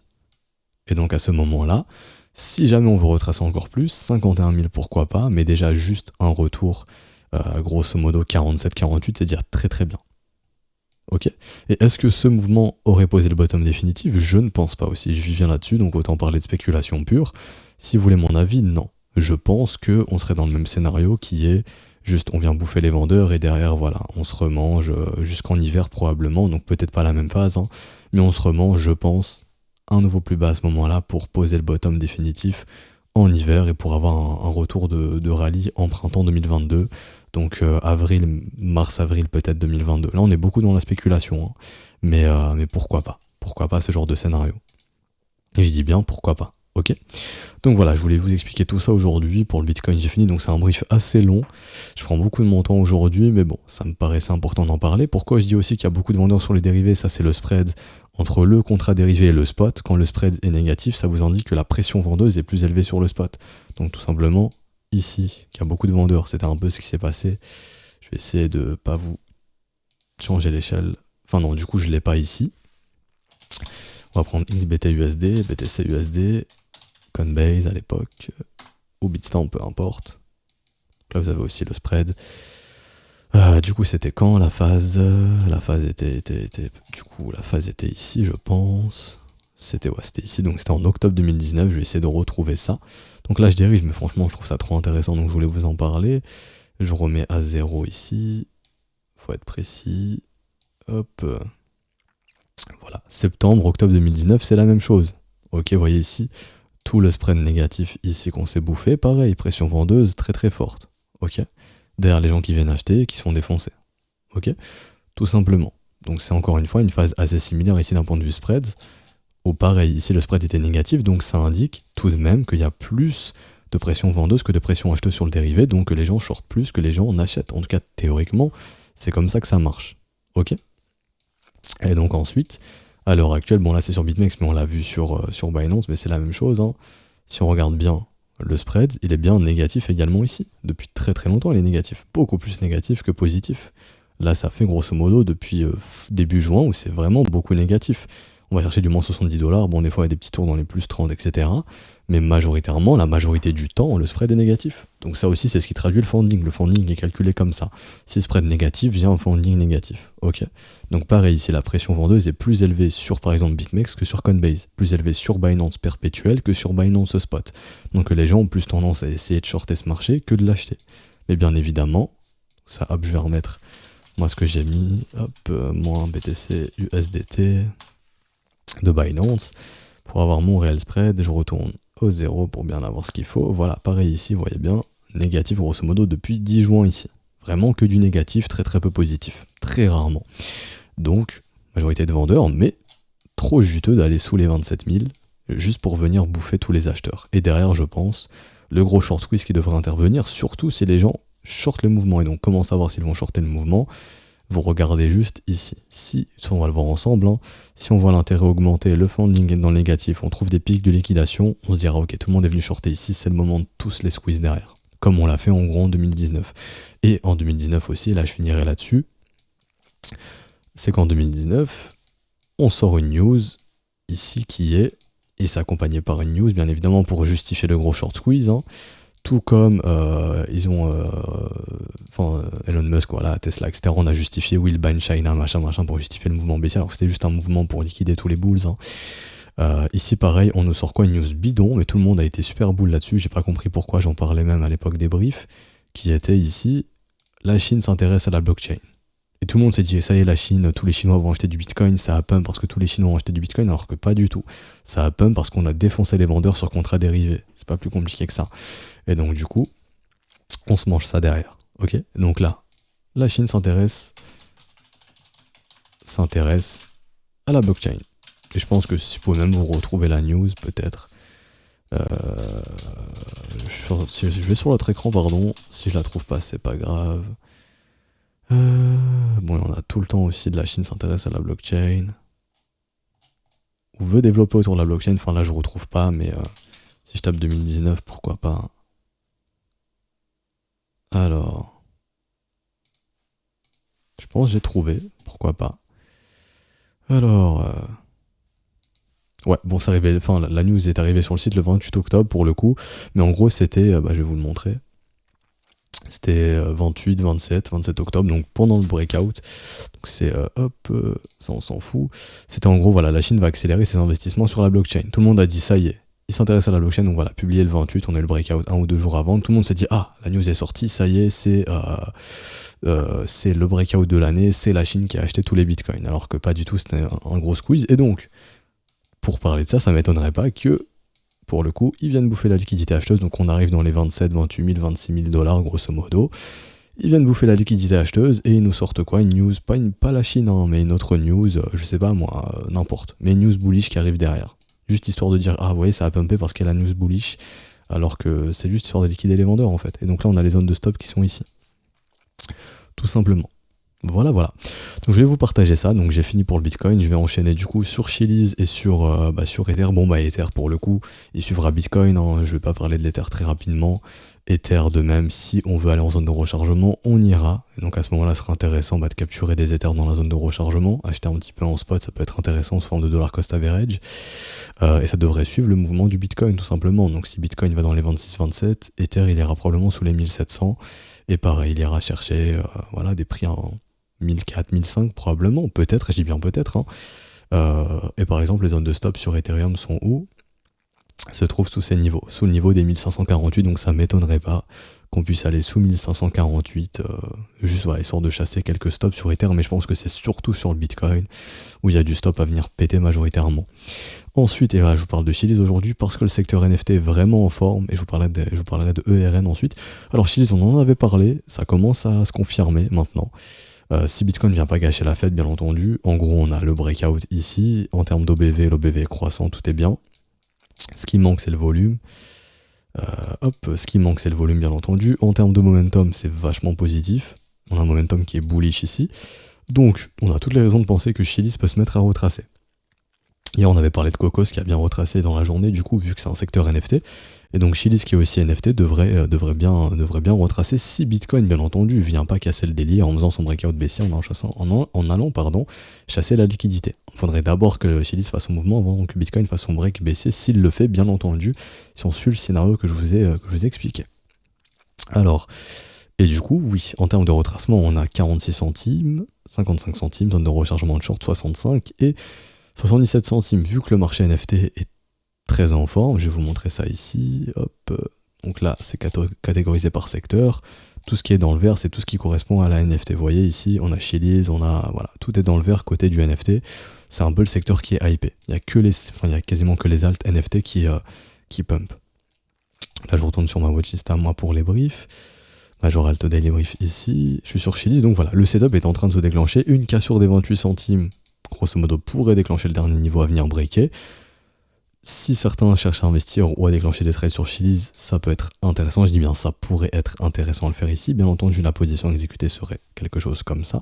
Et donc à ce moment-là, si jamais on veut retracer encore plus, 51 000 pourquoi pas, mais déjà juste un retour, grosso modo 47-48, c'est déjà très très bien. Ok. Et est-ce que ce mouvement aurait posé le bottom définitif? Je ne pense pas aussi. Je viens là-dessus, donc autant parler de spéculation pure. Si vous voulez mon avis, non. Je pense qu'on serait dans le même scénario qui est juste on vient bouffer les vendeurs et derrière, voilà, on se remange jusqu'en hiver probablement, donc peut-être pas la même phase, hein, mais on se remange, je pense, un nouveau plus bas à ce moment-là pour poser le bottom définitif en hiver et pour avoir un retour de rallye en printemps 2022. Donc mars-avril peut-être 2022. Là on est beaucoup dans la spéculation, hein. Mais pourquoi pas? Pourquoi pas ce genre de scénario? Et je dis bien pourquoi pas, ok? Donc voilà, je voulais vous expliquer tout ça aujourd'hui pour le Bitcoin, j'ai fini, donc c'est un brief assez long. Je prends beaucoup de mon temps aujourd'hui, mais bon, ça me paraissait important d'en parler. Pourquoi je dis aussi qu'il y a beaucoup de vendeurs sur les dérivés? Ça c'est le spread entre le contrat dérivé et le spot. Quand le spread est négatif, ça vous indique que la pression vendeuse est plus élevée sur le spot. Donc tout simplement, ici, qu'il y a beaucoup de vendeurs, c'était un peu ce qui s'est passé. Je vais essayer de pas vous changer l'échelle. Enfin non, du coup je l'ai pas ici. On va prendre XBT-USD, BTC-USD, Coinbase à l'époque, ou Bitstamp, peu importe. Là vous avez aussi le spread. Du coup c'était quand la phase? La phase était ici je pense. C'était ici, donc c'était en octobre 2019, je vais essayer de retrouver ça. Donc là je dérive, mais franchement je trouve ça trop intéressant, donc je voulais vous en parler. Je remets à 0 ici, faut être précis. Hop. Voilà, septembre, octobre 2019, c'est la même chose. Ok, vous voyez ici, tout le spread négatif ici qu'on s'est bouffé, pareil, pression vendeuse très très forte. Ok, derrière les gens qui viennent acheter et qui se font défoncer. Ok, tout simplement. Donc c'est encore une fois une phase assez similaire ici d'un point de vue spread. Au pareil, ici le spread était négatif, donc ça indique tout de même qu'il y a plus de pression vendeuse que de pression acheteuse sur le dérivé, donc que les gens shortent plus que les gens en achètent. En tout cas, théoriquement, c'est comme ça que ça marche. Ok. Et donc ensuite, à l'heure actuelle, bon là c'est sur BitMEX, mais on l'a vu sur Binance, mais c'est la même chose, hein. Si on regarde bien le spread, il est bien négatif également ici. Depuis très très longtemps, il est négatif. Beaucoup plus négatif que positif. Là, ça fait grosso modo depuis début juin où c'est vraiment beaucoup négatif. On va chercher du moins 70$. Bon, des fois, il y a des petits tours dans les plus 30, etc. Mais majoritairement, la majorité du temps, le spread est négatif. Donc ça aussi, c'est ce qui traduit le funding. Le funding est calculé comme ça. Si spread négatif, vient un funding négatif. Ok. Donc pareil, ici, la pression vendeuse est plus élevée sur, par exemple, BitMEX que sur Coinbase. Plus élevée sur Binance perpétuel que sur Binance Spot. Donc les gens ont plus tendance à essayer de shorter ce marché que de l'acheter. Mais bien évidemment, ça, hop, je vais remettre moi ce que j'ai mis. Hop, moins BTC USDT de Binance. Pour avoir mon réel spread, je retourne au 0 pour bien avoir ce qu'il faut. Voilà, pareil ici, vous voyez bien, négatif grosso modo depuis 10 juin ici. Vraiment que du négatif, très très peu positif. Très rarement. Donc, majorité de vendeurs, mais trop juteux d'aller sous les 27 000 juste pour venir bouffer tous les acheteurs. Et derrière, je pense, le gros short squeeze qui devrait intervenir, surtout si les gens shortent le mouvement. Et donc, comment savoir s'ils vont shorter le mouvement? Vous regardez juste ici. Si on va le voir ensemble, hein, si on voit l'intérêt augmenter, le funding est dans le négatif, on trouve des pics de liquidation, on se dira ok, tout le monde est venu shorter ici, c'est le moment de tous les squeeze derrière. Comme on l'a fait en gros en 2019. Et en 2019 aussi, là je finirai là-dessus, c'est qu'en 2019, on sort une news ici qui est, et c'est accompagné par une news bien évidemment pour justifier le gros short squeeze, hein, tout comme ils ont Elon Musk, voilà, Tesla, etc. On a justifié Will Ban China, machin pour justifier le mouvement baissier, alors que c'était juste un mouvement pour liquider tous les bulls, hein. Ici pareil, on nous sort quoi, une news bidon, mais tout le monde a été super bull là-dessus, j'ai pas compris pourquoi, j'en parlais même à l'époque des briefs, qui était ici, la Chine s'intéresse à la blockchain. Et tout le monde s'est dit, ça y est, la Chine, tous les Chinois vont acheter du Bitcoin, ça a pump parce que tous les Chinois ont acheté du Bitcoin, alors que pas du tout. Ça a pump parce qu'on a défoncé les vendeurs sur contrat dérivé. C'est pas plus compliqué que ça. Et donc du coup, on se mange ça derrière. Ok? Donc là, la Chine s'intéresse à la blockchain. Et je pense que si vous pouvez même vous retrouver la news, peut-être. Euh, si je vais sur l'autre écran, pardon. Si je la trouve pas, c'est pas grave. Bon, on a tout le temps aussi de la Chine s'intéresse à la blockchain. Ou veut développer autour de la blockchain. Enfin là, je retrouve pas, mais si je tape 2019, pourquoi pas. Alors, je pense que j'ai trouvé, pourquoi pas. Alors, ouais, bon, c'est arrivé, enfin, la news est arrivée sur le site le 28 octobre pour le coup, mais en gros, c'était, je vais vous le montrer. C'était 28, 27, 27 octobre, donc pendant le breakout. Donc c'est, ça on s'en fout. C'était en gros, voilà, la Chine va accélérer ses investissements sur la blockchain. Tout le monde a dit, ça y est, il s'intéresse à la blockchain, donc voilà, publié le 28, on a eu le breakout un ou deux jours avant. Tout le monde s'est dit, ah, la news est sortie, ça y est, c'est le breakout de l'année, c'est la Chine qui a acheté tous les bitcoins. Alors que pas du tout, c'était un gros squeeze. Et donc, pour parler de ça, ça m'étonnerait pas que, pour le coup, ils viennent bouffer la liquidité acheteuse, donc on arrive dans les 27, 28 000, 26 000 dollars, grosso modo. Ils viennent bouffer la liquidité acheteuse et ils nous sortent quoi? Une news, pas la Chine, hein, mais une autre news, je sais pas moi, n'importe. Mais une news bullish qui arrive derrière. Juste histoire de dire, ah vous voyez, ça a pumpé parce qu'il y a la news bullish, alors que c'est juste histoire de liquider les vendeurs en fait. Et donc là, on a les zones de stop qui sont ici. Tout simplement. Voilà, voilà. Donc je vais vous partager ça. Donc j'ai fini pour le Bitcoin. Je vais enchaîner du coup sur Chiliz et sur Ether. Bon bah Ether pour le coup, il suivra Bitcoin. Hein. Je vais pas parler de l'Ether très rapidement. Ether de même, si on veut aller en zone de rechargement, on ira. Et donc à ce moment-là, ce sera intéressant de capturer des Ethers dans la zone de rechargement. Acheter un petit peu en spot, ça peut être intéressant sous forme de dollar cost average. Et ça devrait suivre le mouvement du Bitcoin tout simplement. Donc si Bitcoin va dans les 26-27, Ether il ira probablement sous les 1700. Et pareil, il ira chercher voilà, des prix en 1004, 1005 probablement, peut-être, je dis bien peut-être. Hein. Et par exemple, les zones de stop sur Ethereum sont où? Se trouvent sous ces niveaux, sous le niveau des 1548, donc ça m'étonnerait pas qu'on puisse aller sous 1548, juste voilà, histoire de chasser quelques stops sur Ether, mais je pense que c'est surtout sur le Bitcoin où il y a du stop à venir péter majoritairement. Ensuite, et voilà, je vous parle de Chiliz aujourd'hui parce que le secteur NFT est vraiment en forme, et je vous parlerai de ERN ensuite. Alors Chiliz, on en avait parlé, ça commence à se confirmer maintenant. Si Bitcoin ne vient pas gâcher la fête, bien entendu, en gros on a le breakout ici, en termes d'OBV, l'OBV est croissant, tout est bien. Ce qui manque c'est le volume. Ce qui manque c'est le volume bien entendu. En termes de momentum, c'est vachement positif. On a un momentum qui est bullish ici. Donc on a toutes les raisons de penser que Chiliz peut se mettre à retracer. Hier on avait parlé de Cocos qui a bien retracé dans la journée, du coup vu que c'est un secteur NFT. Et donc Chiliz qui est aussi NFT devrait bien retracer si Bitcoin bien entendu vient pas casser le délire en faisant son breakout baissier en allant chasser la liquidité. Il faudrait d'abord que Chiliz fasse son mouvement avant que Bitcoin fasse son break baissier s'il le fait bien entendu, si on suit le scénario que je vous ai expliqué. Alors, et du coup oui, en termes de retracement on a 46 centimes, 55 centimes, zone de rechargement de short 65 et 77 centimes vu que le marché NFT est très en forme, je vais vous montrer ça ici, hop, donc là c'est catégorisé par secteur, tout ce qui est dans le vert c'est tout ce qui correspond à la NFT, vous voyez ici on a Chiliz, voilà, tout est dans le vert côté du NFT, c'est un peu le secteur qui est hypé, il y a quasiment que les alt NFT qui pump. Là je retourne sur ma watchlist à moi pour les briefs, Major Alt Daily Brief ici, je suis sur Chiliz, donc voilà, le setup est en train de se déclencher, une cassure des 28 centimes, grosso modo pourrait déclencher le dernier niveau à venir breaker. Si certains cherchent à investir ou à déclencher des trades sur Chiliz, ça peut être intéressant, je dis bien ça pourrait être intéressant à le faire ici, bien entendu la position exécutée serait quelque chose comme ça.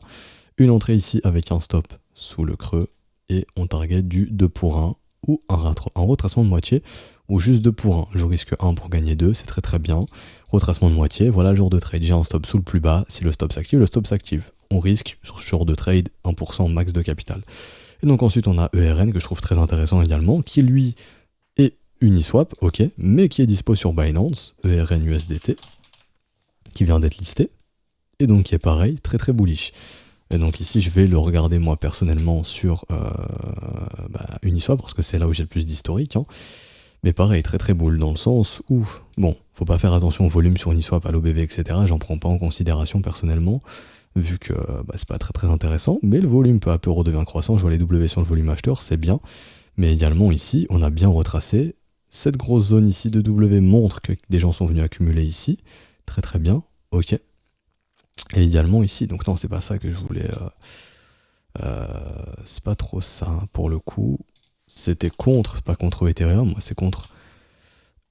Une entrée ici avec un stop sous le creux, et on target du 2 pour 1, ou un retracement de moitié, ou juste 2 pour 1, je risque 1 pour gagner 2, c'est très très bien. Retracement de moitié, voilà le jour de trade, j'ai un stop sous le plus bas, si le stop s'active. On risque sur ce genre de trade 1% max de capital. Et donc ensuite on a ERN que je trouve très intéressant également, qui lui est Uniswap, ok, mais qui est dispo sur Binance, ERN USDT, qui vient d'être listé, et donc qui est pareil, très très bullish. Et donc ici je vais le regarder moi personnellement sur Uniswap, parce que c'est là où j'ai le plus d'historique, hein. Mais pareil, très très bull dans le sens où, bon, faut pas faire attention au volume sur Uniswap, à l'OBV, etc. J'en prends pas en considération personnellement, vu que c'est pas très très intéressant, mais le volume peu à peu redevient croissant, je vois les W sur le volume acheteur, c'est bien, mais également ici, on a bien retracé, cette grosse zone ici de W montre que des gens sont venus accumuler ici, très très bien, ok, et également ici, donc non, c'est pas ça que je voulais, c'est pas trop ça pour le coup, c'était contre, pas contre Ethereum, moi c'est contre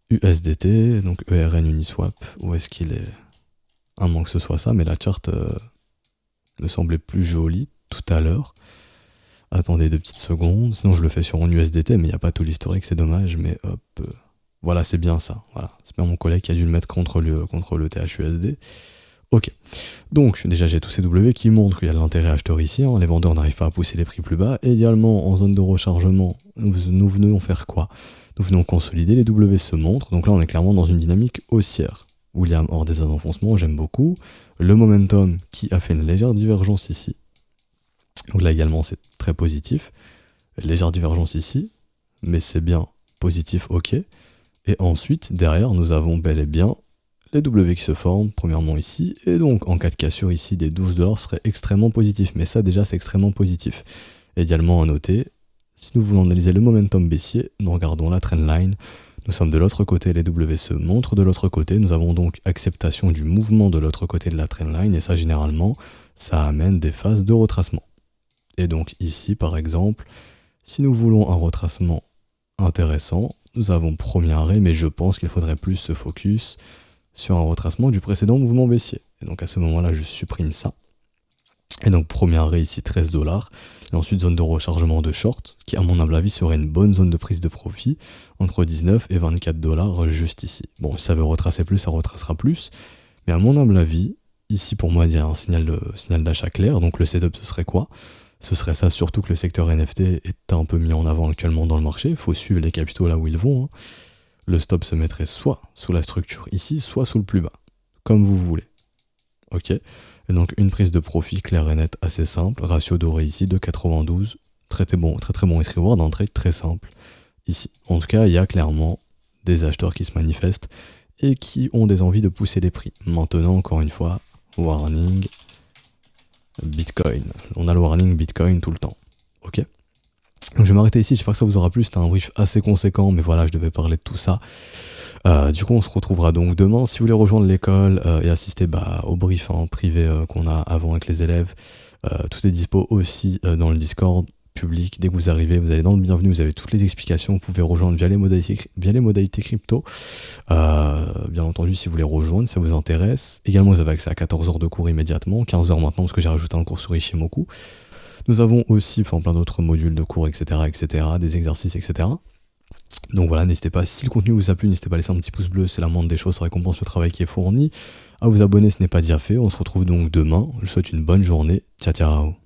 USDT, donc ERN Uniswap. Où est-ce qu'il est? À moins que ce soit ça, mais la charte me semblait plus jolie tout à l'heure. Attendez 2 petites secondes, sinon je le fais sur mon USDT, mais il n'y a pas tout l'historique, c'est dommage, mais hop. Voilà, c'est bien ça. Voilà. C'est bien mon collègue qui a dû le mettre contre le THUSD. Ok. Donc, déjà, j'ai tous ces W qui montrent qu'il y a de l'intérêt acheteur ici. Hein. Les vendeurs n'arrivent pas à pousser les prix plus bas. Et idéalement, en zone de rechargement, nous venons faire quoi? Nous venons consolider. Les W se montrent. Donc là, on est clairement dans une dynamique haussière. William hors des d'enfoncement, j'aime beaucoup. Le momentum qui a fait une légère divergence ici. Donc là également, c'est très positif. Légère divergence ici. Mais c'est bien positif, ok. Et ensuite, derrière, nous avons bel et bien les W qui se forment, premièrement ici, et donc en cas de cassure ici, des 12$ serait extrêmement positif, mais ça déjà c'est extrêmement positif. Également à noter, si nous voulons analyser le momentum baissier, nous regardons la trendline, nous sommes de l'autre côté, les W se montrent de l'autre côté, nous avons donc acceptation du mouvement de l'autre côté de la trendline, et ça généralement, ça amène des phases de retracement. Et donc ici par exemple, si nous voulons un retracement intéressant, nous avons premier arrêt, mais je pense qu'il faudrait plus se focus sur un retracement du précédent mouvement baissier. Et donc à ce moment-là, je supprime ça. Et donc premier arrêt ici, 13$. Et ensuite, zone de rechargement de short, qui à mon humble avis serait une bonne zone de prise de profit, entre 19 et 24$ juste ici. Bon, si ça veut retracer plus, ça retracera plus. Mais à mon humble avis, ici pour moi, il y a un signal d'achat clair. Donc le setup, ce serait quoi? Ce serait ça, surtout que le secteur NFT est un peu mis en avant actuellement dans le marché. Il faut suivre les capitaux là où ils vont. Hein. Le stop se mettrait soit sous la structure ici, soit sous le plus bas, comme vous voulez. Ok. Et donc une prise de profit claire et nette assez simple, ratio doré ici de 92, très bon risk reward, un trade très simple ici. En tout cas, il y a clairement des acheteurs qui se manifestent et qui ont des envies de pousser les prix. Maintenant, encore une fois, warning, Bitcoin. On a le warning Bitcoin tout le temps. Ok. Donc je vais m'arrêter ici, j'espère que ça vous aura plu, c'était un brief assez conséquent, mais voilà, je devais parler de tout ça. Du coup, on se retrouvera donc demain. Si vous voulez rejoindre l'école et assister au brief privé qu'on a avant avec les élèves, tout est dispo aussi dans le Discord public. Dès que vous arrivez, vous allez dans le bienvenu, vous avez toutes les explications, vous pouvez rejoindre via les modalités crypto. Bien entendu, si vous voulez rejoindre, ça vous intéresse. Également, vous avez accès à 14 heures de cours immédiatement, 15 heures maintenant, parce que j'ai rajouté un cours sur Ishimoku. Nous avons aussi plein d'autres modules de cours, etc., des exercices, etc. Donc voilà, n'hésitez pas, si le contenu vous a plu, n'hésitez pas à laisser un petit pouce bleu, c'est la moindre des choses, ça récompense le travail qui est fourni. À vous abonner, ce n'est pas déjà fait. On se retrouve donc demain. Je vous souhaite une bonne journée. Ciao, ciao.